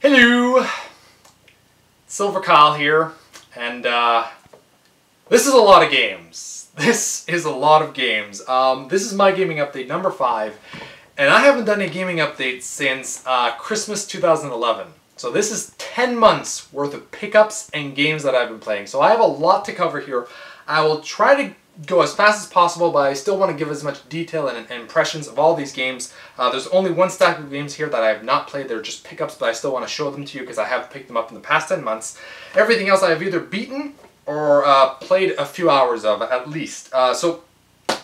Hello! Silver Kyle here, and this is a lot of games. This is a lot of games. This is my gaming update number 5, and I haven't done a gaming update since Christmas 2011. So this is 10 months worth of pickups and games that I've been playing. So I have a lot to cover here. I will try to go as fast as possible, but I still want to give as much detail and impressions of all these games. There's only one stack of games here that I have not played. They're just pickups, but I still want to show them to you because I have picked them up in the past 10 months. Everything else I have either beaten or played a few hours of, at least. So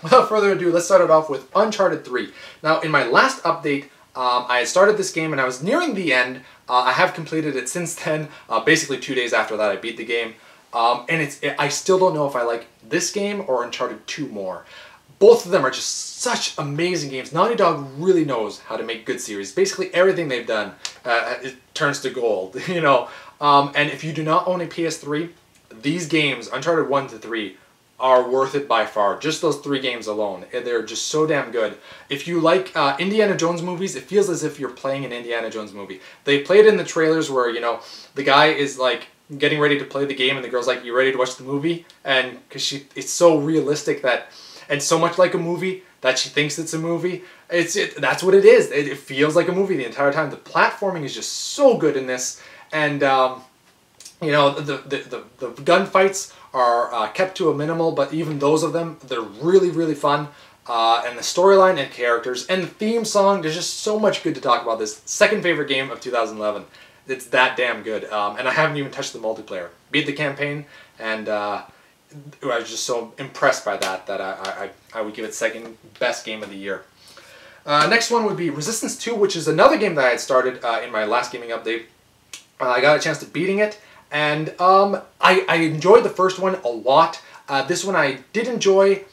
without further ado, let's start it off with Uncharted 3. Now, in my last update, I had started this game and I was nearing the end. I have completed it since then. Basically 2 days after that, I beat the game. I still don't know if I like this game or Uncharted 2 more. Both of them are just such amazing games. Naughty Dog really knows how to make good series. Basically everything they've done it turns to gold, you know. And if you do not own a PS3, these games, Uncharted 1 to 3, are worth it by far. Just those 3 games alone. They're just so damn good. If you like Indiana Jones movies, it feels as if you're playing an Indiana Jones movie. They play it in the trailers where, you know, the guy is like getting ready to play the game and the girl's like, "You ready to watch the movie?" And because it's so realistic that, and so much like a movie that she thinks it's a movie. That's what it is. It feels like a movie the entire time. The platforming is just so good in this, and you know, the gunfights are kept to a minimal, but even those of them, they're really fun. And the storyline and characters and the theme song, there's just so much good to talk about. This second favorite game of 2011. It's that damn good, and I haven't even touched the multiplayer. Beat the campaign, and I was just so impressed by that I would give it second best game of the year. Next one would be Resistance 2, which is another game that I had started in my last gaming update. I got a chance to beating it, and I enjoyed the first one a lot. This one I did enjoy,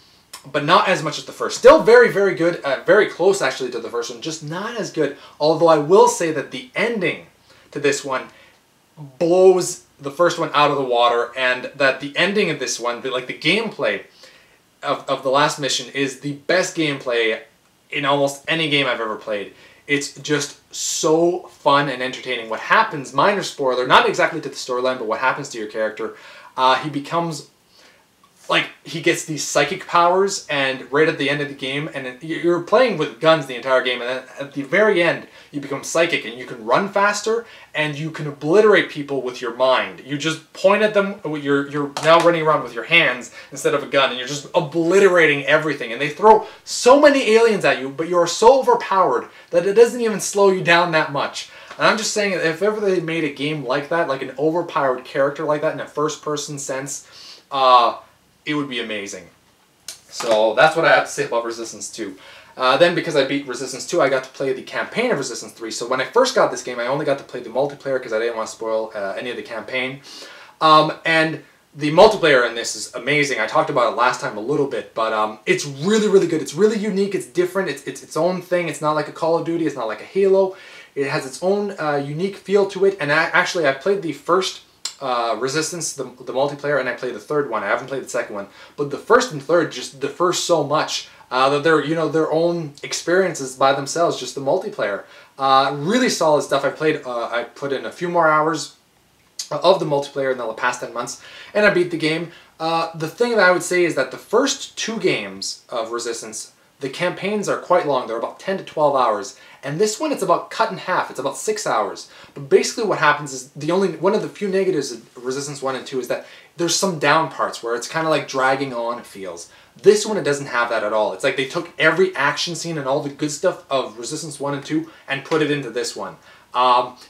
but not as much as the first. Still very good, very close actually to the first one, just not as good. Although I will say that the ending to this one blows the first one out of the water, and that the ending of this one, like the gameplay of the last mission, is the best gameplay in almost any game I've ever played. It's just so fun and entertaining. What happens, minor spoiler, not exactly to the storyline, but what happens to your character, he becomes, like, he gets these psychic powers, and right at the end of the game, and you're playing with guns the entire game, and then at the very end, you become psychic, and you can run faster, and you can obliterate people with your mind. You just point at them, you're now running around with your hands instead of a gun, and you're just obliterating everything, and they throw so many aliens at you, but you're so overpowered that it doesn't even slow you down that much. And I'm just saying, if ever they made a game like that, like an overpowered character like that in a first-person sense, it would be amazing. So that's what I have to say about Resistance 2. Then, because I beat Resistance 2, I got to play the campaign of Resistance 3. So when I first got this game, I only got to play the multiplayer because I didn't want to spoil any of the campaign. And the multiplayer in this is amazing. I talked about it last time a little bit, but it's really good. It's really unique. It's different. It's its own thing. It's not like a Call of Duty. It's not like a Halo. It has its own unique feel to it. And actually, I played the first Resistance, the multiplayer, and I played the third one. I haven't played the second one, but the first and third just differ so much that they're, you know, their own experiences by themselves. Just the multiplayer, really solid stuff. I put in a few more hours of the multiplayer in the past 10 months, and I beat the game. The thing that I would say is that the first 2 games of Resistance, the campaigns are quite long. They're about 10 to 12 hours. And this one, it's about cut in half. It's about 6 hours. But basically what happens is, one of the few negatives of Resistance 1 and 2 is that there's some down parts where it's kind of like dragging on, it feels. This one, it doesn't have that at all. It's like they took every action scene and all the good stuff of Resistance 1 and 2 and put it into this one.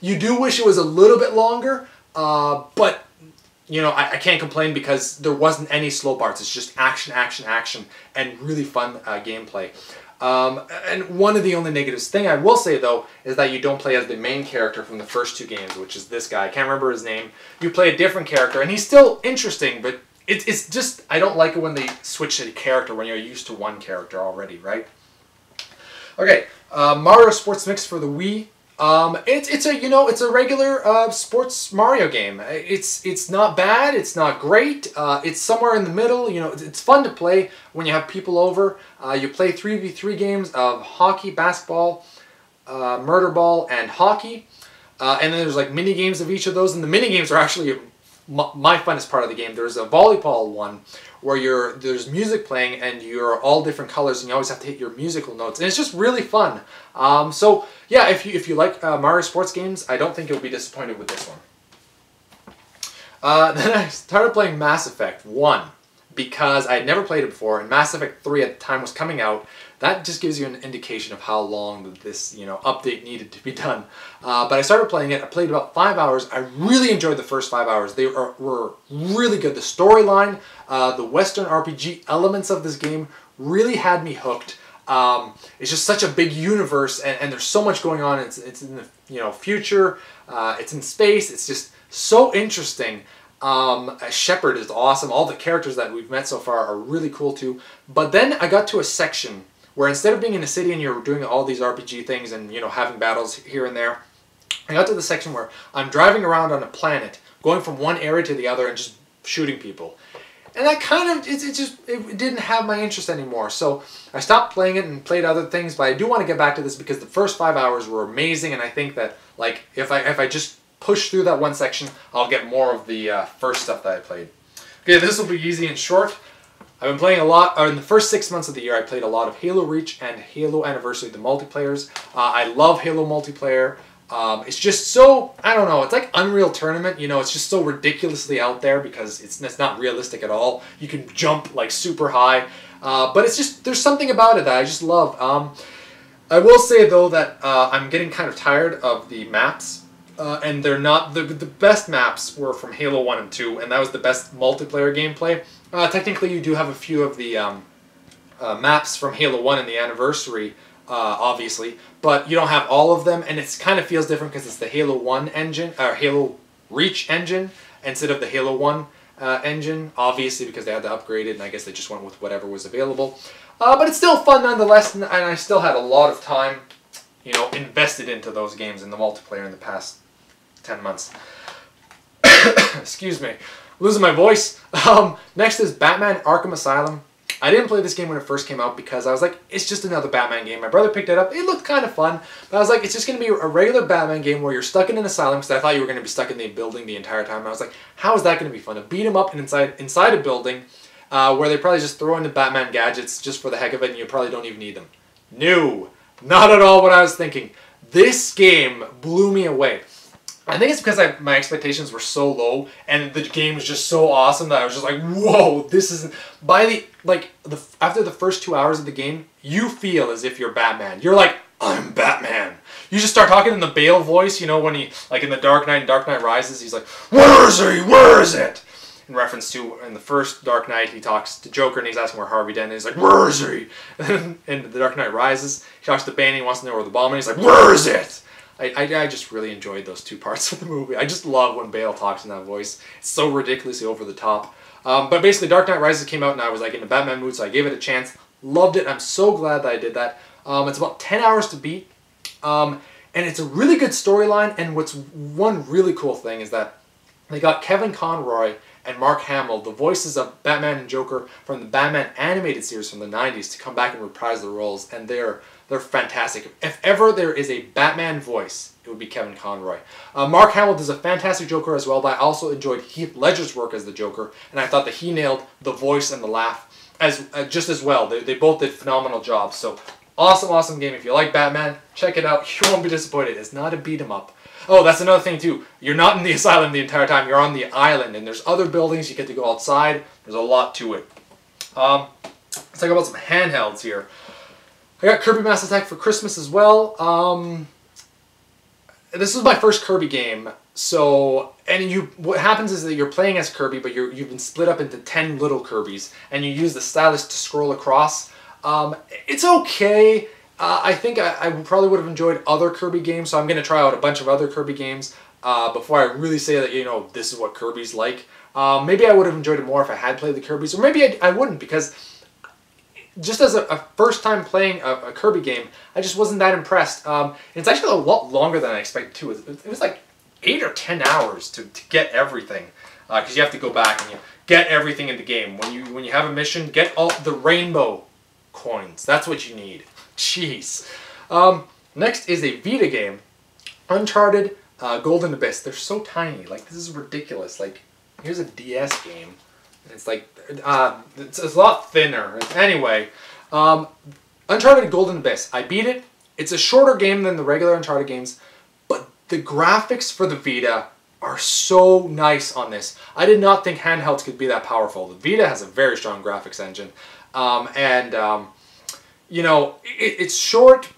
You do wish it was a little bit longer, but you know, I can't complain because there wasn't any slow parts. It's just action, and really fun gameplay. And one of the only negatives thing I will say, though, is that you don't play as the main character from the first 2 games, which is this guy. I can't remember his name. You play a different character, and he's still interesting, but it's just, I don't like it when they switch a character when you're used to one character already, right? Okay, Mario Sports Mix for the Wii. It's a regular sports Mario game. It's not bad. It's not great. It's somewhere in the middle. You know, it's fun to play when you have people over. You play 3v3 games of hockey, basketball, murder ball, and hockey. and then there's like mini games of each of those, and the mini games are actually my funnest part of the game. There's a volleyball one where there's music playing and you're all different colors and you always have to hit your musical notes, and it's just really fun. So yeah, if you like Mario sports games, I don't think you'll be disappointed with this one. Then I started playing Mass Effect 1 because I had never played it before, and Mass Effect 3 at the time was coming out. That just gives you an indication of how long this update needed to be done. But I started playing it. I played about 5 hours. I really enjoyed the first 5 hours. They were really good. The storyline, the Western RPG elements of this game really had me hooked. It's just such a big universe, and there's so much going on. It's in the future. It's in space. It's just so interesting. Shepard is awesome. All the characters that we've met so far are really cool too. But then I got to a section where instead of being in a city and you're doing all these RPG things and having battles here and there, I got to the section where I'm driving around on a planet, going from one area to the other and just shooting people. And that kind of, it didn't have my interest anymore. So I stopped playing it and played other things, but I do want to get back to this because the first 5 hours were amazing, and I think that like if I just push through that one section, I'll get more of the first stuff that I played. Okay, this will be easy and short. I've been playing a lot, or in the first 6 months of the year, I played a lot of Halo Reach and Halo Anniversary, the multiplayers. I love Halo multiplayer. It's just so, I don't know, it's like Unreal Tournament, it's just so ridiculously out there because it's not realistic at all. You can jump like super high, but it's just, there's something about it that I just love. I will say though that I'm getting kind of tired of the maps. And they're not, the best maps were from Halo 1 and 2, and that was the best multiplayer gameplay. Technically, you do have a few of the maps from Halo 1 and the Anniversary, obviously, but you don't have all of them, and it kind of feels different because it's the Halo 1 engine, or Halo Reach engine, instead of the Halo 1 engine, obviously because they had to upgrade it, and I guess they just went with whatever was available. But it's still fun nonetheless, and I still had a lot of time, invested into those games in the multiplayer in the past 10 months. Excuse me. Losing my voice. Next is Batman Arkham Asylum. I didn't play this game when it first came out because I was like, it's just another Batman game. My brother picked it up. It looked kind of fun. But I was like, it's just going to be a regular Batman game where you're stuck in an asylum, because I thought you were going to be stuck in the building the entire time. And I was like, how is that going to be fun? To beat him up inside a building where they probably just throw in the Batman gadgets just for the heck of it and you probably don't even need them. No. Not at all what I was thinking. This game blew me away. I think it's because my expectations were so low and the game was just so awesome that I was just like, whoa, this is... after the first 2 hours of the game, you feel as if you're Batman. You're like, I'm Batman. You just start talking in the Bale voice, when he, like in the Dark Knight and Dark Knight Rises, he's like, where is he? Where is it? In reference to, in the first Dark Knight, he talks to Joker and he's asking where Harvey Dent is. He's like, where is he? And in The Dark Knight Rises, he talks to Bane and he wants to know where the bomb is. He's like, where is it? I just really enjoyed those two parts of the movie. I just love when Bale talks in that voice. It's so ridiculously over the top. But basically, Dark Knight Rises came out and I was like in a Batman mood, so I gave it a chance. Loved it. I'm so glad that I did that. It's about 10 hours to beat. And it's a really good storyline. And what's one really cool thing is that they got Kevin Conroy and Mark Hamill, the voices of Batman and Joker from the Batman animated series from the 90s, to come back and reprise their roles, and they're fantastic. If ever there is a Batman voice, it would be Kevin Conroy. Mark Hamill does a fantastic Joker as well, but I also enjoyed Heath Ledger's work as the Joker, and I thought that he nailed the voice and the laugh just as well. They both did phenomenal jobs. So awesome game. If you like Batman, check it out. You won't be disappointed. It's not a beat 'em up. Oh, that's another thing too. You're not in the asylum the entire time. You're on the island, and there's other buildings. You get to go outside. There's a lot to it. Let's talk about some handhelds here. I got Kirby Mass Attack for Christmas as well. This was my first Kirby game. So, what happens is that you're playing as Kirby, but you've been split up into 10 little Kirbys, and you use the stylus to scroll across. It's okay. I think I probably would have enjoyed other Kirby games, so I'm going to try out a bunch of other Kirby games before I really say that, this is what Kirby's like. Maybe I would have enjoyed it more if I had played the Kirbys, or maybe I wouldn't, because just as a first time playing a Kirby game, I just wasn't that impressed. It's actually a lot longer than I expected too. It was like 8 or 10 hours to get everything, because you have to go back and you get everything in the game. When you have a mission, get all the rainbow coins. That's what you need. Jeez. Next is a Vita game, Uncharted Golden Abyss. They're so tiny. Like, this is ridiculous. Like, here's a DS game. And it's like, it's a lot thinner. Anyway, Uncharted Golden Abyss. I beat it. It's a shorter game than the regular Uncharted games, but the graphics for the Vita are so nice on this. I did not think handhelds could be that powerful. The Vita has a very strong graphics engine. You know, it's short.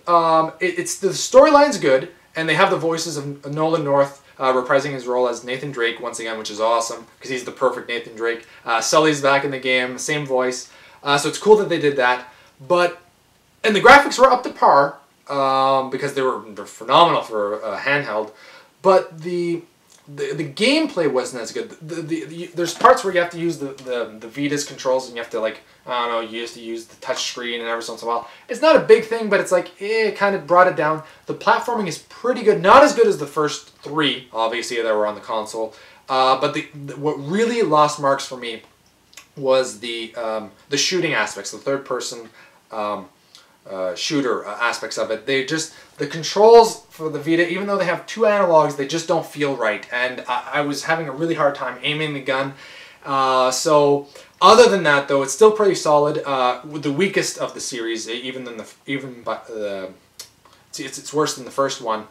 It's the storyline's good, and they have the voices of Nolan North reprising his role as Nathan Drake once again, which is awesome because he's the perfect Nathan Drake. Sully's back in the game, same voice. So it's cool that they did that. And the graphics were up to par because they're phenomenal for a handheld. But the gameplay wasn't as good. There's parts where you have to use the Vita's controls, and you have to, like, I don't know, you used to use the touch screen and every once in a while. It's not a big thing, but it's like, it kind of brought it down. The platforming is pretty good. Not as good as the first three, obviously, that were on the console. But what really lost marks for me was the shooting aspects, the third-person shooter aspects of it. The controls for the Vita, even though they have two analogs, they just don't feel right. And I was having a really hard time aiming the gun. So other than that, though, it's still pretty solid. The weakest of the series, it's worse than the first one.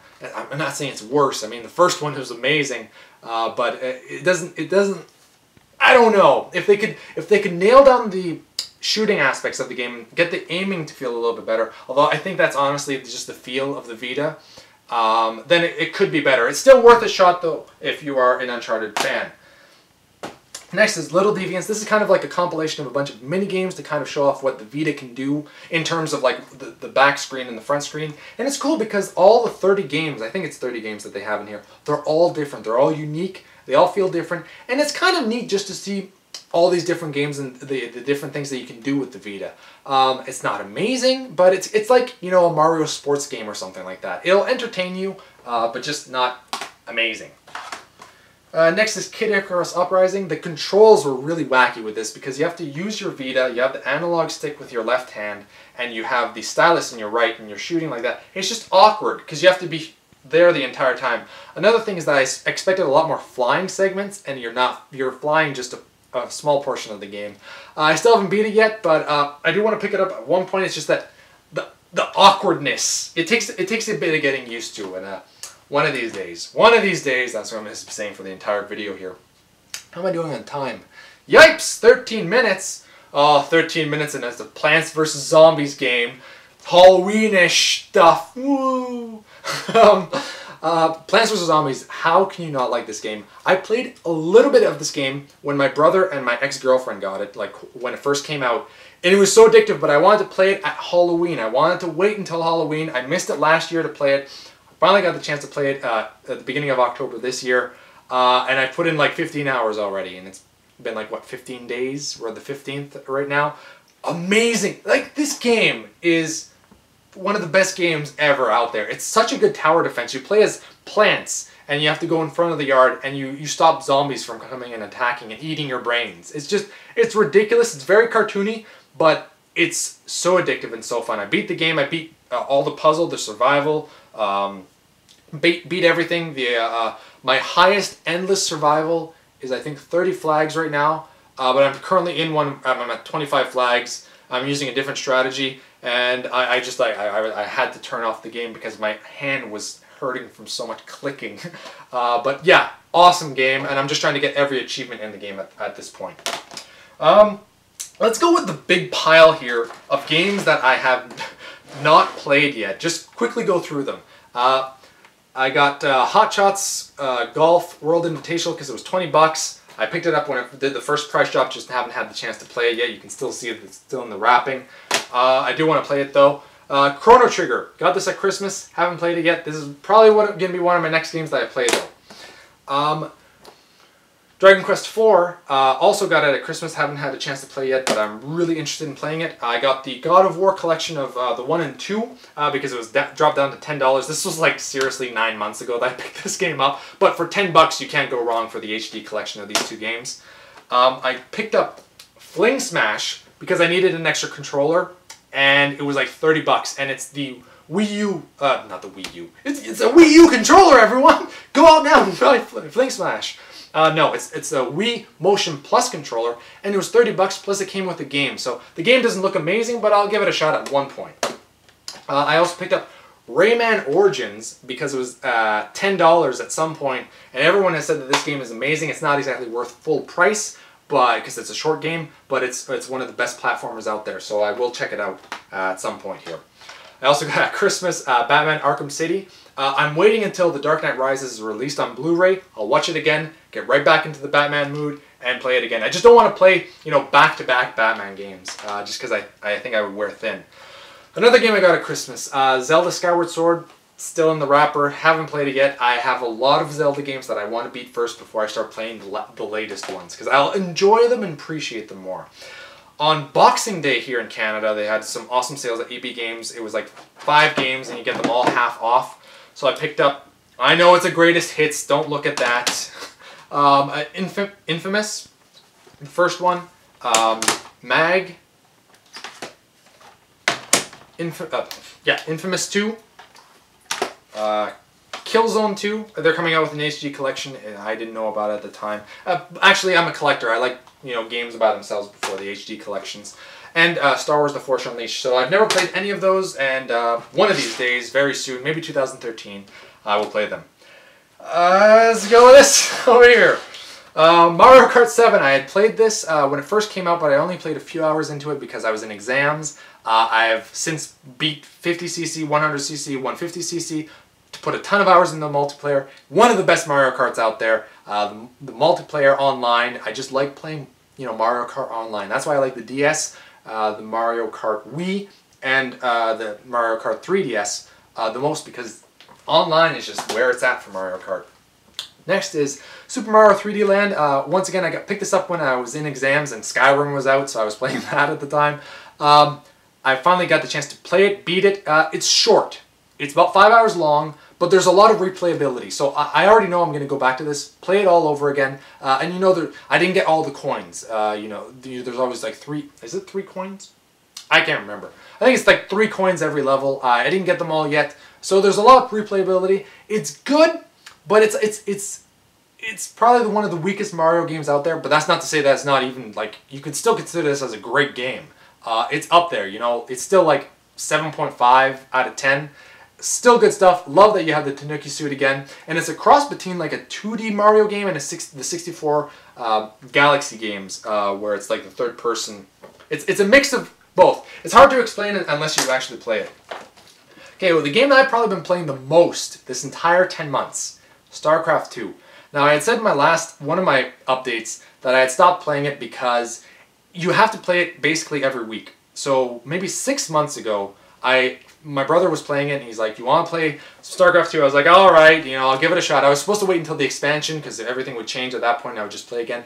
I'm not saying it's worse. I mean, the first one was amazing, but it doesn't. I don't know if they could nail down the shooting aspects of the game and get the aiming to feel a little bit better. Although I think that's honestly just the feel of the Vita. Then it could be better. It's still worth a shot, though, if you are an Uncharted fan. Next is Little Deviants. This is kind of like a compilation of a bunch of mini games to kind of show off what the Vita can do in terms of, like, the back screen and the front screen. And it's cool because all the 30 games, I think it's 30 games that they have in here, they're all different. They're all unique. They all feel different. And it's kind of neat just to see all these different games and the different things that you can do with the Vita. It's not amazing, but it's like, you know, a Mario sports game or something like that. It'll entertain you, but just not amazing. Next is Kid Icarus Uprising. The controls were really wacky with this because you have to use your Vita, you have the analog stick with your left hand, and you have the stylus in your right, and you're shooting like that. It's just awkward because you have to be there the entire time. Another thing is that I expected a lot more flying segments, and you're not. You're flying just a small portion of the game. I still haven't beat it yet, but I do want to pick it up at one point. It's just that the awkwardness, it takes a bit of getting used to, and one of these days, that's what I'm just saying for the entire video here. How am I doing on time? Yipes! 13 minutes! Oh, 13 minutes and it's a Plants vs. Zombies game. Halloween-ish stuff. Woo! Plants vs. Zombies, how can you not like this game? I played a little bit of this game when my brother and my ex-girlfriend got it, like when it first came out. And it was so addictive, but I wanted to play it at Halloween. I wanted to wait until Halloween. I missed it last year to play it. Finally got the chance to play it at the beginning of October this year, and I put in like 15 hours already, and it's been like, what, 15 days? We're the 15th right now. Amazing! Like, this game is one of the best games ever out there. It's such a good tower defense. You play as plants, and you have to go in front of the yard, and you stop zombies from coming and attacking and eating your brains. It's ridiculous. It's very cartoony, but it's so addictive and so fun. I beat the game. I beat all the puzzle, the survival, beat everything. My highest endless survival is, I think, 30 flags right now, but I'm currently in one. I'm at 25 flags. I'm using a different strategy, and I had to turn off the game because my hand was hurting from so much clicking. But yeah, awesome game, and I'm just trying to get every achievement in the game at this point. Let's go with the big pile here of games that I have not played yet. Just quickly go through them. I got Hot Shots Golf World Invitational because it was 20 bucks. I picked it up when it did the first price drop, just haven't had the chance to play it yet. You can still see it, it's still in the wrapping. I do want to play it though. Chrono Trigger, got this at Christmas, haven't played it yet. This is probably going to be one of my next games that I play though. Dragon Quest IV, also got it at Christmas, haven't had a chance to play yet, but I'm really interested in playing it. I got the God of War collection of the 1 and 2, because it was dropped down to $10. This was like seriously 9 months ago that I picked this game up, but for 10 bucks you can't go wrong for the HD collection of these two games. I picked up Fling Smash because I needed an extra controller, and it was like 30 bucks, and it's the Wii U, not the Wii U, it's a Wii U controller, everyone! Go Fling Smash. No, it's a Wii Motion Plus controller, and it was $30 plus it came with the game. So the game doesn't look amazing, but I'll give it a shot at one point. I also picked up Rayman Origins because it was $10 at some point, and everyone has said that this game is amazing. It's not exactly worth full price, but because it's a short game, but it's one of the best platformers out there. So I will check it out at some point here. I also got Christmas Batman Arkham City. I'm waiting until The Dark Knight Rises is released on Blu-ray. I'll watch it again, get right back into the Batman mood, and play it again. I just don't want to play, you know, back-to-back Batman games, just because I think I would wear thin. Another game I got at Christmas, Zelda Skyward Sword, still in the wrapper, haven't played it yet. I have a lot of Zelda games that I want to beat first before I start playing the latest ones, because I'll enjoy them and appreciate them more. On Boxing Day here in Canada, they had some awesome sales at EB Games. It was like 5 games and you get them all half off. So I picked up, I know it's a greatest hits, don't look at that. Infamous, the first one. Mag. Infamous 2. Killzone 2. They're coming out with an HD collection. I didn't know about it at the time. Actually, I'm a collector. I like, you know, games about themselves before the HD collections. And Star Wars The Force Unleashed. So I've never played any of those, and one of these days, very soon, maybe 2013, I will play them. Let's go with this over here. Mario Kart 7. I had played this when it first came out, but I only played a few hours into it because I was in exams. I have since beat 50cc, 100cc, 150cc, to put a ton of hours in the multiplayer. One of the best Mario Karts out there. The multiplayer online, I just like playing, you know, Mario Kart online. That's why I like the DS, the Mario Kart Wii, and the Mario Kart 3DS the most, because online is just where it's at for Mario Kart. Next is Super Mario 3D Land. Once again, I picked this up when I was in exams and Skyrim was out, so I was playing that at the time. I finally got the chance to play it, beat it. It's short. It's about 5 hours long, but there's a lot of replayability. So I already know I'm going to go back to this, play it all over again. And you know, I didn't get all the coins. You know, there's always like 3, is it 3 coins? I can't remember. I think it's like 3 coins every level. I didn't get them all yet. So there's a lot of replayability. It's good, but it's probably one of the weakest Mario games out there. But that's not to say that it's not even, like, you could still consider this as a great game. It's up there, you know. It's still like 7.5 out of 10. Still good stuff. Love that you have the Tanuki suit again. And it's a cross between like a 2D Mario game and the 64 Galaxy games, where it's like the third person. It's a mix of both. It's hard to explain it unless you actually play it. Okay, well, the game that I've probably been playing the most this entire 10 months, Starcraft II. Now, I had said in one of my updates that I had stopped playing it because you have to play it basically every week. So maybe 6 months ago, my brother was playing it and he's like, "You want to play Starcraft 2?" I was like, "All right, you know, I'll give it a shot." I was supposed to wait until the expansion because everything would change at that point and I would just play again.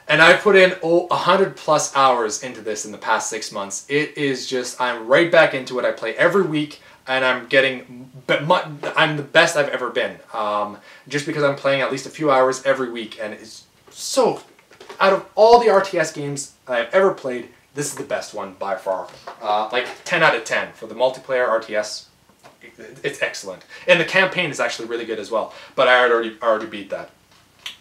And I put in 100+ hours into this in the past 6 months. It is just, I'm right back into it. I play every week and I'm the best I've ever been. Just because I'm playing at least a few hours every week, and it's so, out of all the RTS games I've ever played, this is the best one by far. Like 10 out of 10 for the multiplayer RTS. It's excellent, and the campaign is actually really good as well. But I already beat that.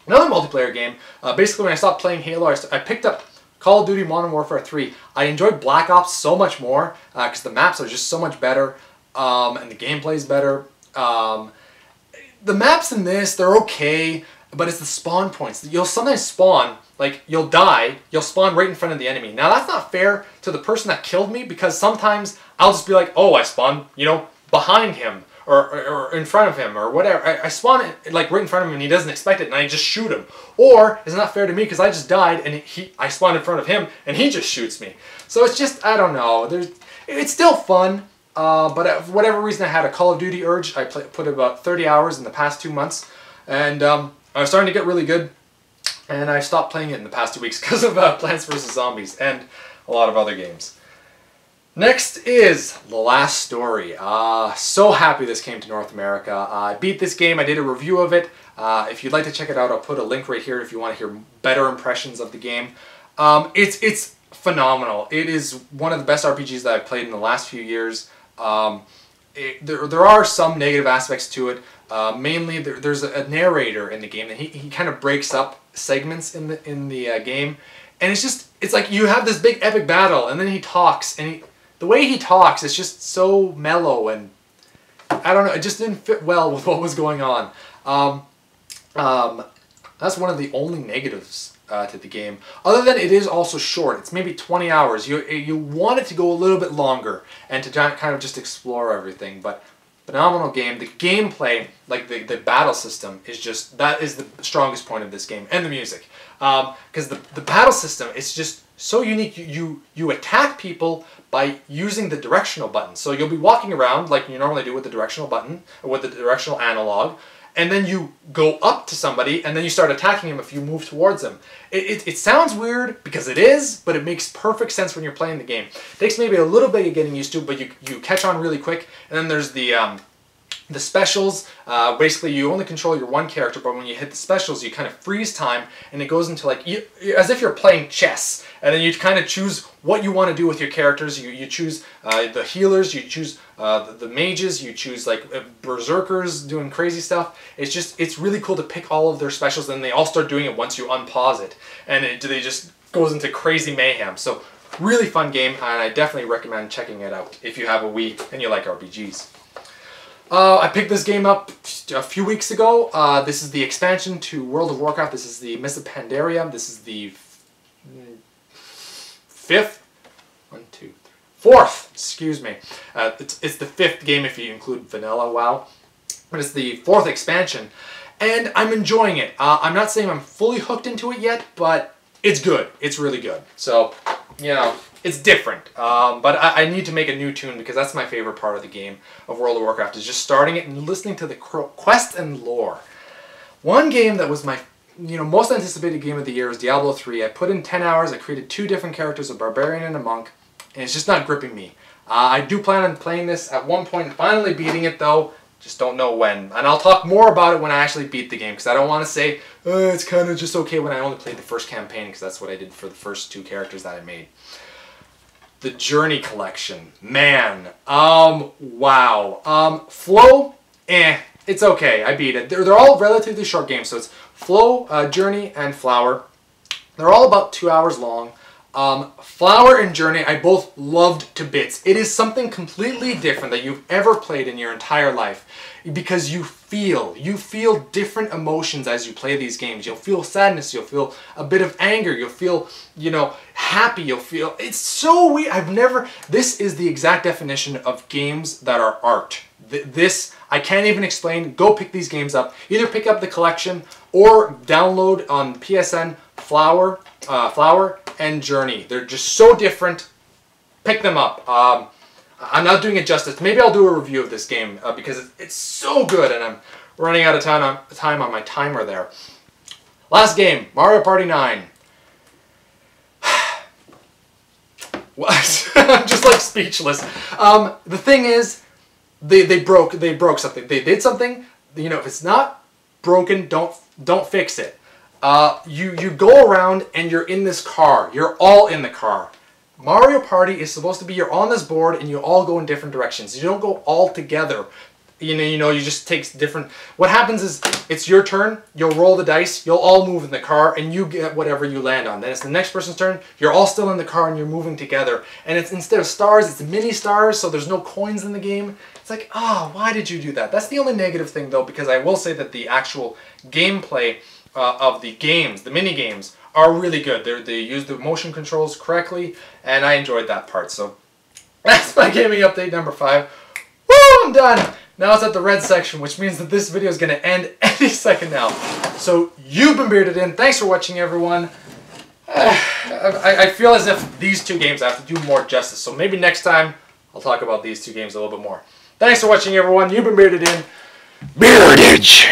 Another multiplayer game. Basically, when I stopped playing Halo, I picked up Call of Duty Modern Warfare 3. I enjoyed Black Ops so much more because the maps are just so much better, and the gameplay is better. The maps in this, they're okay, but it's the spawn points. You'll sometimes spawn, like, you'll die, you'll spawn right in front of the enemy. Now, that's not fair to the person that killed me, because sometimes I'll just be like, oh, I spawned, you know, behind him, or in front of him, or whatever. I spawn it, like, right in front of him, and he doesn't expect it, and I just shoot him. Or, it's not fair to me, because I just died, and I spawned in front of him, and he just shoots me. So it's just, I don't know, it's still fun. But for whatever reason, I had a Call of Duty urge. I put about 30 hours in the past 2 months, and I was starting to get really good, and I stopped playing it in the past 2 weeks because of Plants vs. Zombies and a lot of other games. Next is The Last Story. So happy this came to North America. I beat this game. I did a review of it. If you'd like to check it out, I'll put a link right here if you want to hear better impressions of the game. It's phenomenal. It is one of the best RPGs that I've played in the last few years. There are some negative aspects to it. Mainly, there's a narrator in the game, and he kind of breaks up segments in the game, and it's like you have this big epic battle, and then he talks, and the way he talks is just so mellow, and I don't know, it just didn't fit well with what was going on. That's one of the only negatives to the game. Other than it is also short. It's maybe 20 hours. You want it to go a little bit longer and to kind of just explore everything. But phenomenal game. The gameplay, like the battle system, that is the strongest point of this game, and the music. Because the battle system is just so unique. You attack people by using the directional button. So you'll be walking around like you normally do with the directional button, or with the directional analog, and then you go up to somebody, and then you start attacking him if you move towards him. It sounds weird, because it is, but it makes perfect sense when you're playing the game. It takes maybe a little bit of getting used to, but you catch on really quick. And then there's the specials. Basically, you only control your one character, but when you hit the specials, you kind of freeze time, and it goes into like, as if you're playing chess. And then you kind of choose what you want to do with your characters. You choose the healers, you choose the mages, you choose like berserkers doing crazy stuff. It's really cool to pick all of their specials, and they all start doing it once you unpause it. And they just goes into crazy mayhem. So really fun game, and I definitely recommend checking it out if you have a Wii and you like RPGs. I picked this game up a few weeks ago. This is the expansion to World of Warcraft. This is the Mists of Pandaria. This is the fourth, excuse me. It's the fifth game if you include Vanilla WoW. But it's the fourth expansion. And I'm enjoying it. I'm not saying I'm fully hooked into it yet, but it's good. It's really good. So, you know, it's different. But I need to make a new tune, because that's my favorite part of the game of World of Warcraft, is just starting it and listening to the quest and lore. One game that was my most anticipated game of the year is Diablo 3. I put in 10 hours, I created 2 different characters, a barbarian and a monk, and it's just not gripping me. I do plan on playing this at one point and finally beating it though, just don't know when. And I'll talk more about it when I actually beat the game, because I don't want to say, it's kind of just okay when I only played the first campaign, because that's what I did for the first 2 characters that I made. The Journey Collection. Man, wow. Flow, it's okay, I beat it. They're all relatively short games, so it's Flow, Journey, and Flower. They're all about 2 hours long. Flower and Journey I both loved to bits. It is something completely different that you've ever played in your entire life, because you feel different emotions as you play these games. You'll feel sadness, you'll feel a bit of anger, you'll feel, happy, you'll feel, it's so weird. This is the exact definition of games that are art. This, I can't even explain. Go pick these games up. Either pick up the collection or download on PSN Flower and Journey. They're just so different. Pick them up. I'm not doing it justice. Maybe I'll do a review of this game because it's so good, and I'm running out of time on my timer there. Last game, Mario Party 9. What? I'm just like speechless. The thing is, they broke something. They did something. If it's not broken, don't fix it. You go around and you're in this car. You're all in the car. Mario Party is supposed to be you're on this board and you all go in different directions. You don't go all together. You just take different... What happens is, it's your turn, you'll roll the dice, you'll all move in the car, and you get whatever you land on. Then it's the next person's turn, you're all still in the car and you're moving together. And it's instead of stars, it's mini stars, so there's no coins in the game. It's like, why did you do that? That's the only negative thing though, because I will say that the actual gameplay of the games, the mini games, are really good. They use the motion controls correctly, and I enjoyed that part. So that's my gaming update number 5. Woo! I'm done! Now it's at the red section, which means that this video is going to end any second now. So you've been bearded in. Thanks for watching, everyone. I feel as if these 2 games I have to do more justice. So maybe next time I'll talk about these 2 games a little bit more. Thanks for watching, everyone. You've been bearded in. Beardage!